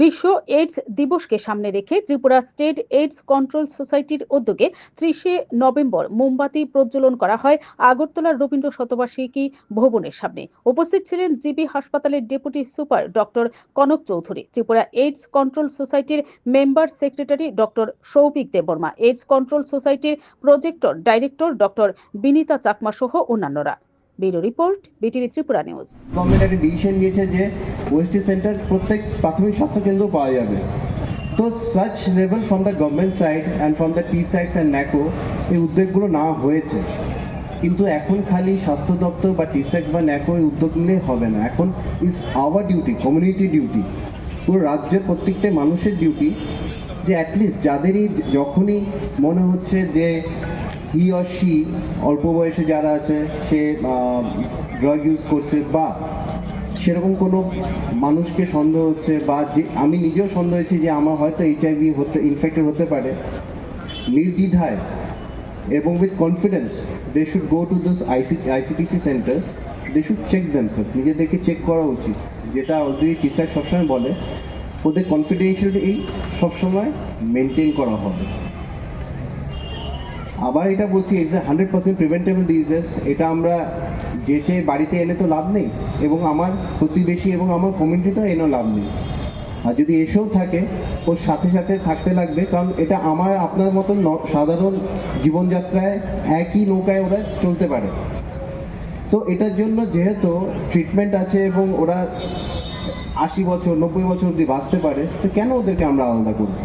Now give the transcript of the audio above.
বিশ্ব এইডস দিবসকে সামনে রেখে ত্রিপুরা স্টেট এইডস কন্ট্রোল সোসাইটির উদ্যোগে 30শে নভেম্বর মোমবাতি প্রজ্বলন করা হয় আগরতলার রবীন্দ্র শতবার্ষিকী ভবনের সামনে। উপস্থিত ছিলেন জিবি হাসপাতালের deputy super doctor Kanak Chowdhury, Tripura AIDS control সোসাইটির member secretary doctor Souvik Debbarma, AIDS control সোসাইটির projector director doctor Binita Chakma সহ অন্যান্যরা। Bureau report, BTV Tripura news. Government একটা ডিসিশন নিয়েছে যে ওএসটি সেন্টার প্রত্যেক প্রাথমিক স্বাস্থ্য কেন্দ্র পাওয়া যাবে। তো such level from the government side and from the TSACS and NACO এই উদ্যোগগুলো না হয়েছে, কিন্তু এখন খালি স্বাস্থ্য দপ্তর বা টিস্যাক্স বা ন্যাকো এই উদ্যোগ নিলেই হবে না। এখন is our duty, community duty, পুরো রাজ্যের প্রত্যেকটা মানুষের ডিউটি যে অ্যাটলিস্ট যাদেরই যখনই মনে হচ্ছে যে হি অর শি অল্প বয়সে যারা আছে সে ড্রাগ ইউজ করছে বা সেরকম কোনো মানুষকে সন্দেহ হচ্ছে বা যে আমি নিজেও সন্দেহ হয়েছি যে আমার হয়তো HIV ইনফেক্টেড হতে পারে, নির্দ্বিধায় এবং with confidence they should go to this ICTC centres, they should check themselves, নিজেদেরকে চেক করা উচিত, যেটা অলরেডি টিচার সবসময় বলে ওদের কনফিডেন্সিয়ালিটি এই সবসময় মেনটেন করা হবে। আবার এটা বলছি, ইটস এ 100% প্রিভেন্টেবল ডিজিজ। এটা আমরা যে চেয়ে বাড়িতে এনে তো লাভ নেই, এবং আমার প্রতিবেশী এবং আমার কমিউনিটিতেও এনেও লাভ নেই। আর যদি এসেও থাকে ওর সাথে সাথে থাকতে লাগবে, কারণ এটা আমার আপনার মতন সাধারণ জীবনযাত্রায় একই নৌকায় ওরা চলতে পারে। তো এটার জন্য যেহেতু ট্রিটমেন্ট আছে এবং ওরা 80 বছর 90 বছর অবধি বাঁচতে পারে, তো কেন ওদেরকে আমরা আলাদা করব?